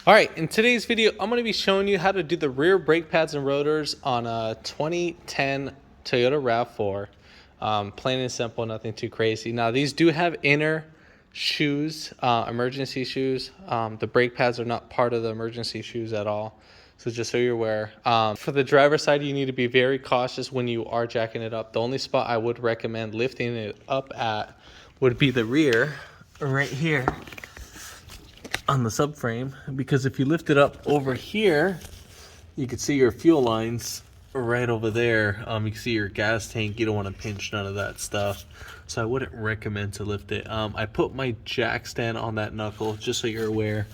All right, in today's video, I'm going to be showing you how to do the rear brake pads and rotors on a 2010 Toyota RAV4. Plain and simple, nothing too crazy. Now, these do have inner shoes, emergency shoes. The brake pads are not part of the emergency shoes at all. So just so you're aware. For the driver's side, you need to be very cautious when you are jacking it up. The only spot I would recommend lifting it up at would be the rear, right here on the subframe, because if you lift it up over here, you can see your fuel lines right over there. You can see your gas tank. You don't want to pinch none of that stuff, so I wouldn't recommend to lift it. I put my jack stand on that knuckle just so you're aware.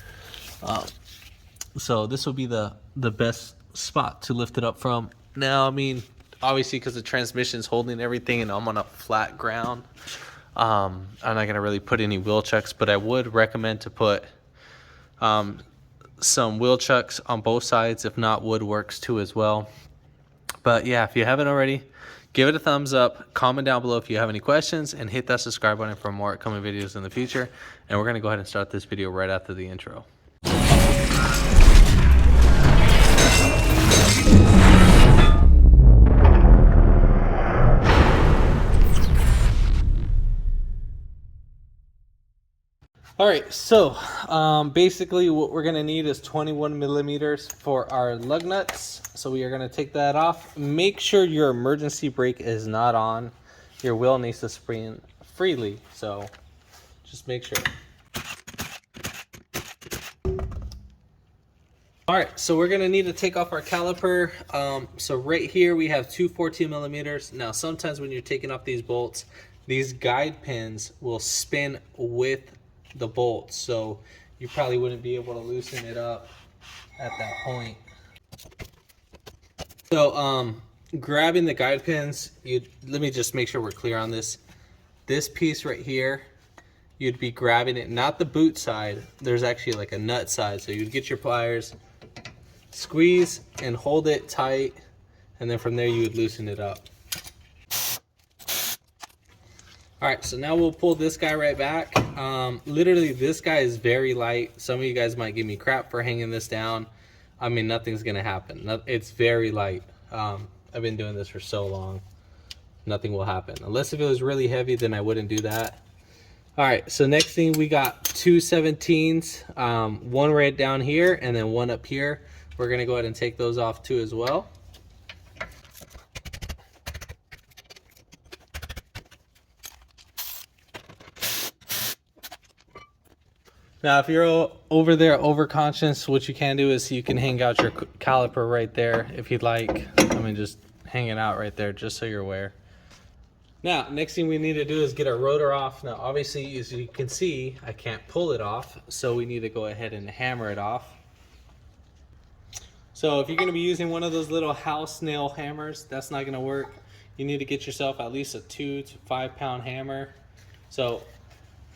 So this will be the best spot to lift it up from. Now, I mean, obviously because the transmission's holding everything and I'm on a flat ground, I'm not gonna really put any wheel chucks, but I would recommend to put some wheel chucks on both sides. If not, wood works too as well. But yeah, if you haven't already, give it a thumbs up, comment down below if you have any questions, and hit that subscribe button for more upcoming videos in the future. And we're gonna go ahead and start this video right after the intro. All right, so basically what we're gonna need is 21 millimeters for our lug nuts. So we are gonna take that off. Make sure your emergency brake is not on. Your wheel needs to spin freely, so just make sure. All right, so we're gonna need to take off our caliper. So right here we have two 14 millimeters. Now sometimes when you're taking off these bolts, these guide pins will spin with the bolts, so you probably wouldn't be able to loosen it up at that point. So grabbing the guide pins, let me just make sure we're clear on this. This piece right here, you'd be grabbing it, not the boot side. There's actually like a nut side, so you'd get your pliers, squeeze and hold it tight, and then from there you would loosen it up. All right, so now we'll pull this guy right back. Literally, this guy is very light. Some of you guys might give me crap for hanging this down. I mean, nothing's gonna happen. It's very light. I've been doing this for so long. Nothing will happen. Unless if it was really heavy, then I wouldn't do that. All right, so next thing, we got two 17s, one right down here and then one up here. We're gonna go ahead and take those off too as well. Now, if you're over there overconscious, what you can do is you can hang out your caliper right there if you'd like. I mean, just hang it out right there, just so you're aware. Now, next thing we need to do is get our rotor off. Now, obviously, as you can see, I can't pull it off, so we need to go ahead and hammer it off. So if you're gonna be using one of those little house nail hammers, that's not gonna work. You need to get yourself at least a 2 to 5 pound hammer. So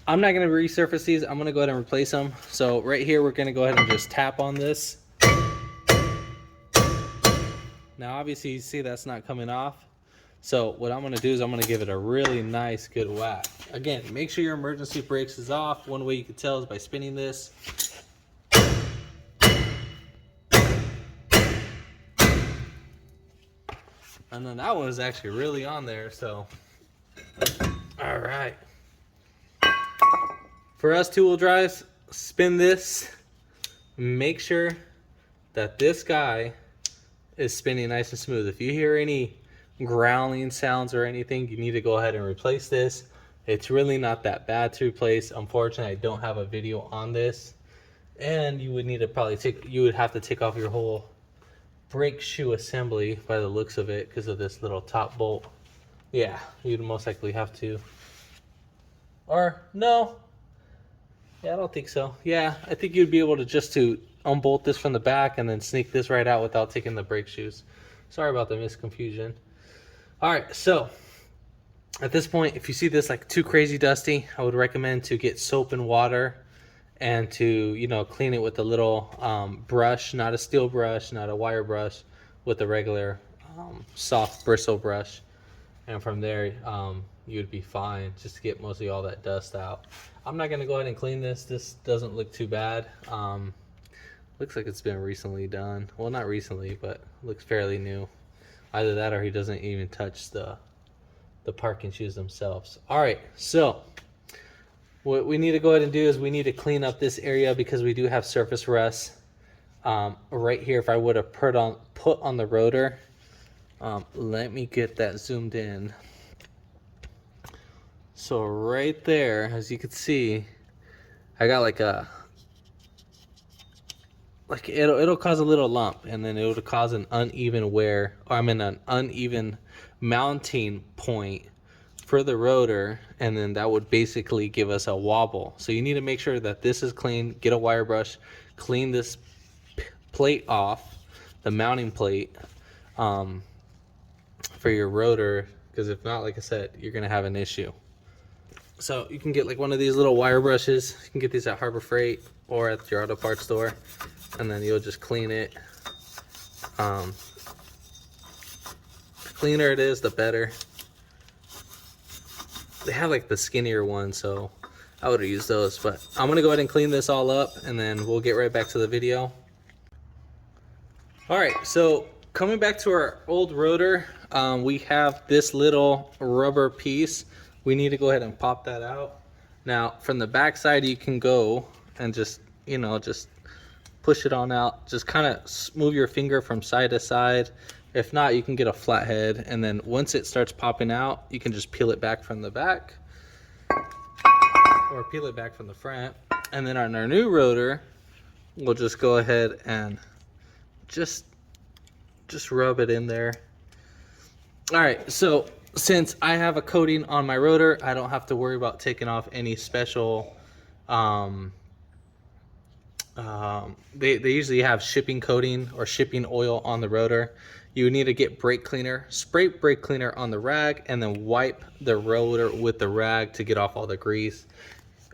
I'm not going to resurface these. I'm going to go ahead and replace them. So right here, we're going to go ahead and just tap on this. Now, obviously, you see that's not coming off. So what I'm going to do is I'm going to give it a really nice, good whack. Again, make sure your emergency brakes is off. One way you can tell is by spinning this. And then that one is actually really on there. So, all right. For us two-wheel drives, spin this. Make sure that this guy is spinning nice and smooth. If you hear any growling sounds or anything, you need to go ahead and replace this. It's really not that bad to replace. Unfortunately, I don't have a video on this. And you would need to probably have to take off your whole brake shoe assembly by the looks of it because of this little top bolt. Yeah, you'd most likely have to. Or no. Yeah, I don't think so. Yeah, I think you'd be able to just unbolt this from the back and then sneak this right out without taking the brake shoes. Sorry about the misconfusion. All right, so at this point, if you see this like too crazy dusty, I would recommend to get soap and water and to, clean it with a little brush, not a steel brush, not a wire brush, with a regular soft bristle brush. And from there, you'd be fine, just to get mostly all that dust out. I'm not gonna go ahead and clean this. This doesn't look too bad. Looks like it's been recently done. Well, not recently, but looks fairly new. Either that or he doesn't even touch the parking shoes themselves. All right, so what we need to go ahead and do is we need to clean up this area because we do have surface rust right here. If I would have put on the rotor, let me get that zoomed in. So right there, as you can see, I got it'll cause a little lump, and then it'll cause an uneven wear, or an uneven mounting point for the rotor, and then that would basically give us a wobble. So you need to make sure that this is clean. Get a wire brush, clean this plate off, the mounting plate, for your rotor, because if not, like I said, you're gonna have an issue. So you can get like one of these little wire brushes. You can get these at Harbor Freight or at your auto parts store, and then you'll just clean it. The cleaner it is, the better. They have like the skinnier ones, so I would use those. But I'm gonna go ahead and clean this all up, and then we'll get right back to the video. All right, so coming back to our old rotor, we have this little rubber piece. We need to go ahead and pop that out. Now, from the back side, you can go and just push it on out. Just kind of move your finger from side to side. If not, you can get a flathead, and then once it starts popping out, you can just peel it back from the back or peel it back from the front. And then on our new rotor, we'll just go ahead and just rub it in there. All right, so since I have a coating on my rotor, I don't have to worry about taking off any special they usually have shipping coating or shipping oil on the rotor. You need to get brake cleaner, spray brake cleaner on the rag, and then wipe the rotor with the rag to get off all the grease.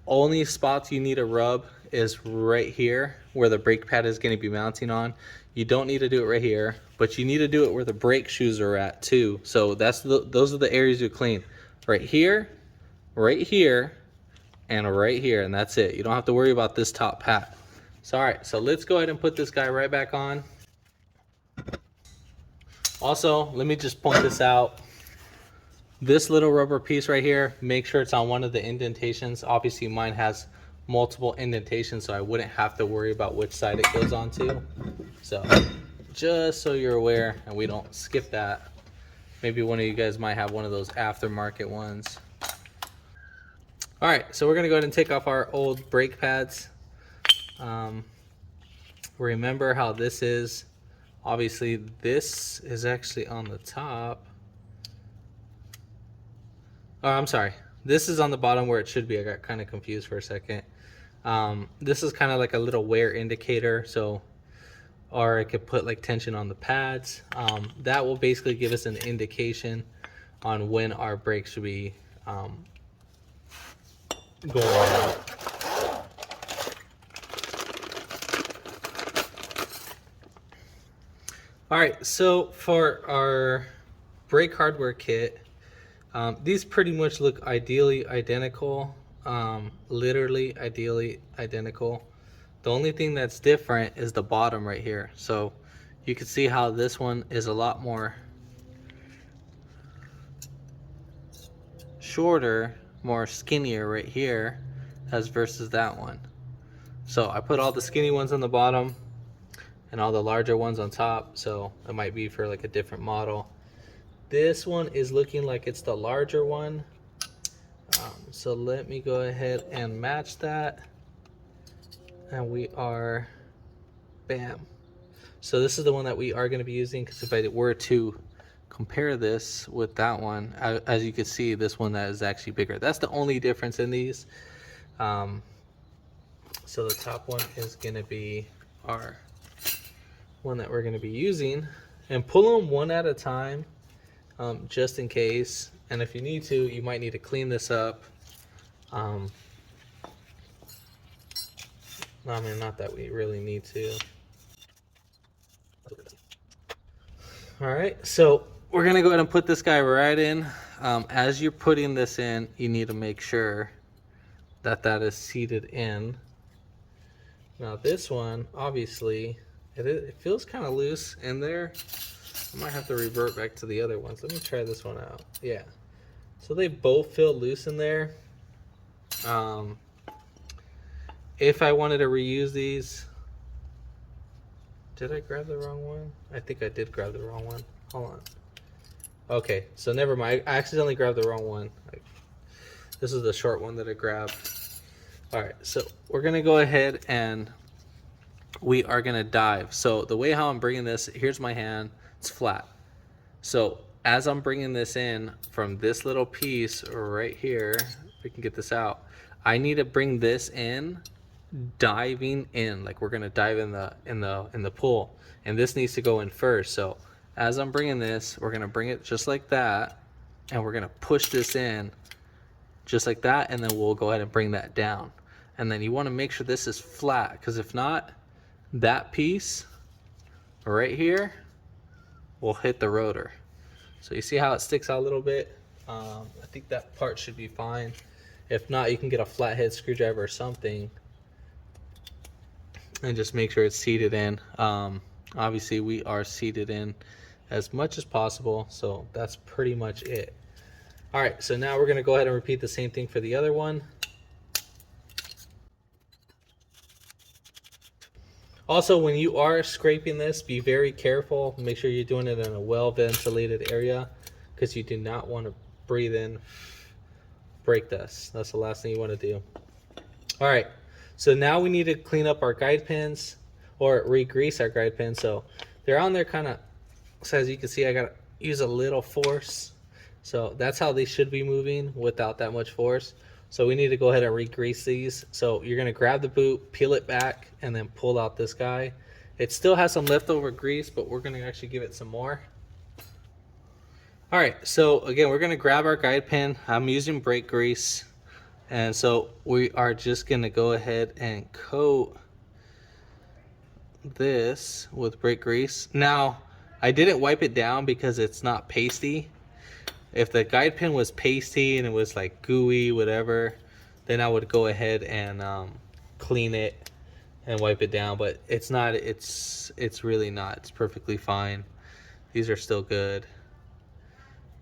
Only spots you need to rub is right here where the brake pad is going to be mounting on. You don't need to do it right here, but you need to do it where the brake shoes are at too. So those are the areas you clean. Right here, and right here, and that's it. You don't have to worry about this top pat. So all right, so let's go ahead and put this guy right back on. Also, let me just point this out. This little rubber piece right here, make sure it's on one of the indentations. Obviously mine has multiple indentations, so I wouldn't have to worry about which side it goes onto. So just so you're aware and we don't skip that. Maybe one of you guys might have one of those aftermarket ones. All right, so we're gonna go ahead and take off our old brake pads. Remember how this is. Obviously this is actually on the top. Oh, I'm sorry. This is on the bottom where it should be. I got kind of confused for a second. This is kind of like a little wear indicator. So, or I could put like tension on the pads. That will basically give us an indication on when our brakes should be going out. All right, so for our brake hardware kit, these pretty much look ideally identical, literally ideally identical. The only thing that's different is the bottom right here. So you can see how this one is a lot more shorter, more skinnier right here as versus that one. So I put all the skinny ones on the bottom and all the larger ones on top, so it might be for like a different model. This one is looking like it's the larger one. So let me go ahead and match that. And we are, bam. So this is the one that we are gonna be using, because if I were to compare this with that one, as you can see, this one that is actually bigger. That's the only difference in these. So the top one is gonna be our one that we're gonna be using. And pull them one at a time. Just in case, and if you need to, you might need to clean this up. I mean, not that we really need to. All right, so we're gonna go ahead and put this guy right in. As you're putting this in, you need to make sure that that is seated in. Now this one, obviously, it feels kind of loose in there. I might have to revert back to the other ones. Let me try this one out. Yeah. So they both feel loose in there. If I wanted to reuse these, did I grab the wrong one? I think I did grab the wrong one. Hold on. Okay, so never mind. I accidentally grabbed the wrong one. This is the short one that I grabbed. All right, so we're gonna go ahead and we are gonna dive. So the way how I'm bringing this, here's my hand, it's flat. So as I'm bringing this in from this little piece right here, if we can get this out, I need to bring this in, diving in, like we're gonna dive in the pool, and this needs to go in first. So as I'm bringing this, we're gonna bring it just like that, and we're gonna push this in just like that, and then we'll go ahead and bring that down. And then you want to make sure this is flat, because if not, that piece right here will hit the rotor. So you see how it sticks out a little bit? I think that part should be fine. If not, you can get a flathead screwdriver or something and just make sure it's seated in. Obviously we are seated in as much as possible, so that's pretty much it. All right, so now we're gonna go ahead and repeat the same thing for the other one. Also, when you are scraping this, be very careful. Make sure you're doing it in a well-ventilated area, because you do not want to breathe in brake dust. That's the last thing you want to do. All right, so now we need to clean up our guide pins, or re-grease our guide pins. So they're on there kind of, so as you can see, I got to use a little force. So that's how they should be moving without that much force. So we need to go ahead and re-grease these. So you're gonna grab the boot, peel it back, and then pull out this guy. It still has some leftover grease, but we're gonna actually give it some more. All right, so again, we're gonna grab our guide pin. I'm using brake grease. And so we are just gonna go ahead and coat this with brake grease. Now, I didn't wipe it down because it's not pasty. If the guide pin was pasty and it was like gooey, whatever, then I would go ahead and clean it and wipe it down. But it's not. It's really not. It's perfectly fine. These are still good.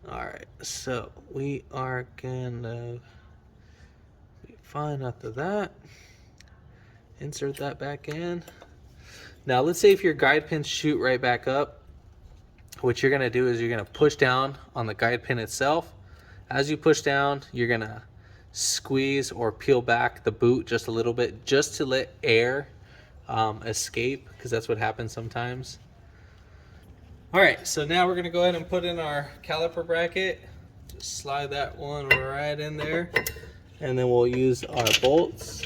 All right, so we are gonna be fine after that. Insert that back in. Now let's say if your guide pins shoot right back up. What you're gonna do is you're gonna push down on the guide pin itself. As you push down, you're gonna squeeze or peel back the boot just a little bit, just to let air escape, because that's what happens sometimes. All right, so now we're gonna go ahead and put in our caliper bracket. Just slide that one right in there, and then we'll use our bolts.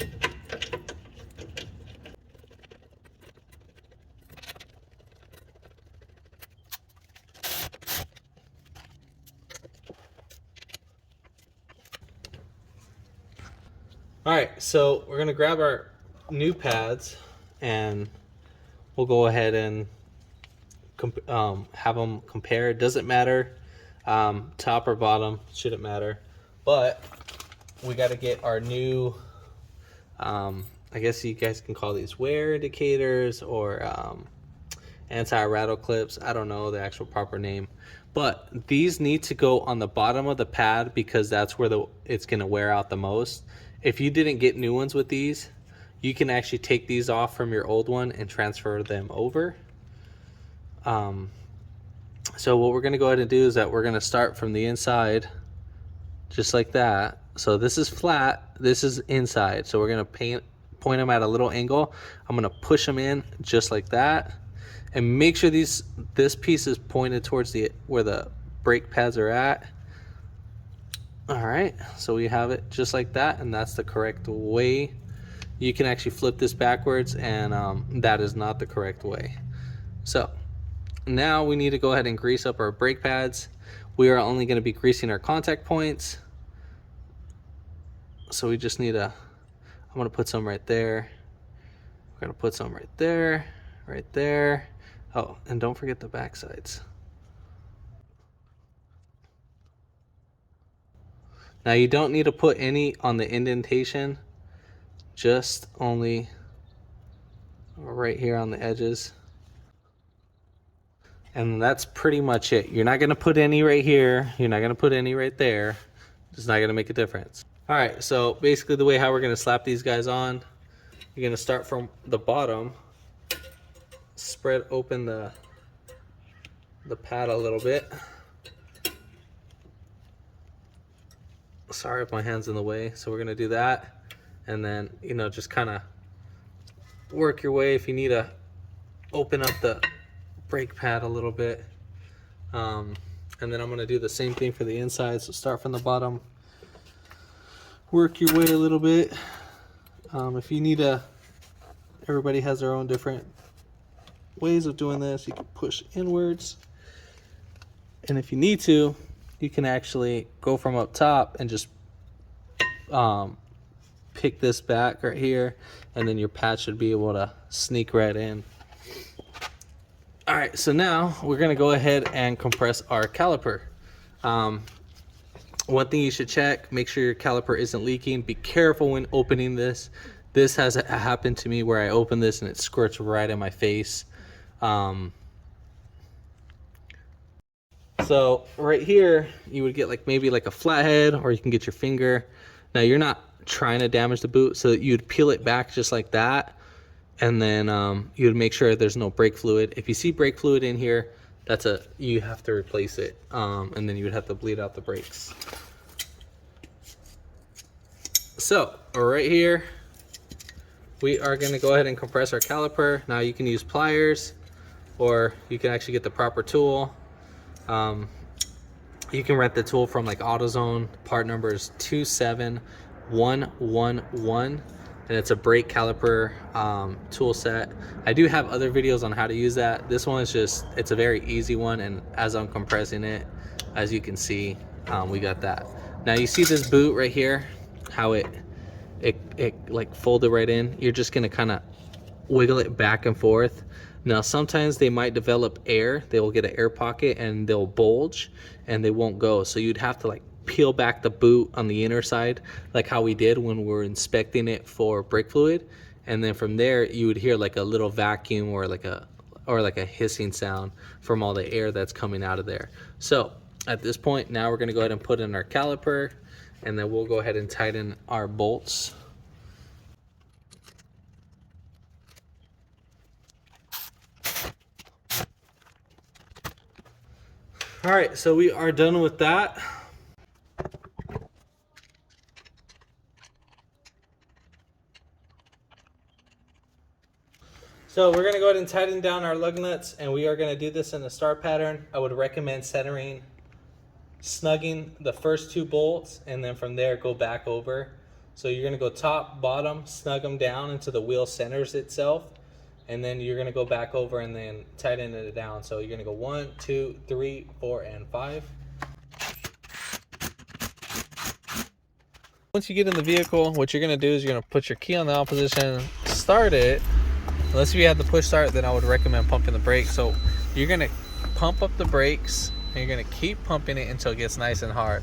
All right, so we're gonna grab our new pads and we'll go ahead and have them compare. It doesn't matter, top or bottom, shouldn't matter. But we got to get our new, I guess you guys can call these wear indicators or anti-rattle clips. I don't know the actual proper name. But these need to go on the bottom of the pad, because that's where it's gonna wear out the most. If you didn't get new ones with these, you can actually take these off from your old one and transfer them over. So what we're gonna go ahead and do is that we're gonna start from the inside, just like that. So this is flat, this is inside. So we're gonna point them at a little angle. I'm gonna push them in just like that, and make sure this piece is pointed towards where the brake pads are at. All right, so we have it just like that, and that's the correct way. You can actually flip this backwards, and that is not the correct way. So now we need to go ahead and grease up our brake pads. We are only going to be greasing our contact points. So we just need I'm going to put some right there. We're going to put some right there, right there. Oh, and don't forget the back sides. Now you don't need to put any on the indentation, just only right here on the edges. And that's pretty much it. You're not gonna put any right here. You're not gonna put any right there. It's not gonna make a difference. All right, so basically the way how we're gonna slap these guys on, you're gonna start from the bottom, spread open the pad a little bit. Sorry if my hand's in the way. So we're gonna do that, and then, you know, just kind of work your way. If you need to open up the brake pad a little bit, and then I'm gonna do the same thing for the inside. So start from the bottom, work your way a little bit. If you need to, everybody has their own different ways of doing this. You can push inwards, and if you need to, you can actually go from up top and just pick this back right here, and then your pad should be able to sneak right in. All right, so now we're gonna go ahead and compress our caliper. One thing you should check, make sure your caliper isn't leaking. Be careful when opening this. This has happened to me where I open this and it squirts right in my face. So right here, you would get like maybe like a flathead, or you can get your finger. Now you're not trying to damage the boot, so you'd peel it back just like that, and then you would make sure there's no brake fluid. If you see brake fluid in here, you have to replace it, and then you would have to bleed out the brakes. So right here, we are going to go ahead and compress our caliper. Now you can use pliers, or you can actually get the proper tool. You can rent the tool from like AutoZone. Part number is 27111, and it's a brake caliper tool set. I do have other videos on how to use that. This one is just, it's a very easy one, and as I'm compressing it, as you can see, we got that. Now you see this boot right here, how it like folded right in. You're just gonna kind of wiggle it back and forth. Now sometimes they might develop air. They will get an air pocket and they'll bulge and they won't go. So you'd have to like peel back the boot on the inner side, like how we did when we were inspecting it for brake fluid. And then from there you would hear like a little vacuum or like a hissing sound from all the air that's coming out of there. So at this point, now we're gonna go ahead and put in our caliper, and then we'll go ahead and tighten our bolts. All right, so we are done with that. So we're gonna go ahead and tighten down our lug nuts, and we are gonna do this in a star pattern. I would recommend snugging the first two bolts, and then from there go back over. So you're gonna go top, bottom, snug them down into the wheel centers itself, and then you're gonna go back over and then tighten it down. So you're gonna go 1, 2, 3, 4, and 5. Once you get in the vehicle, what you're gonna do is you're gonna put your key on the on position, start it. Unless you have the push start, then I would recommend pumping the brakes. So you're gonna pump up the brakes, and you're gonna keep pumping it until it gets nice and hard.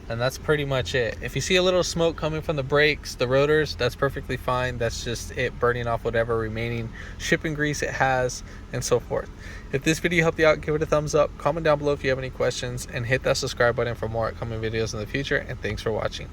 And that's pretty much it. If you see a little smoke coming from the brakes, the rotors, that's perfectly fine. That's just it burning off whatever remaining shipping grease it has, and so forth. If this video helped you out, give it a thumbs up, comment down below if you have any questions, and hit that subscribe button for more upcoming videos in the future. And thanks for watching.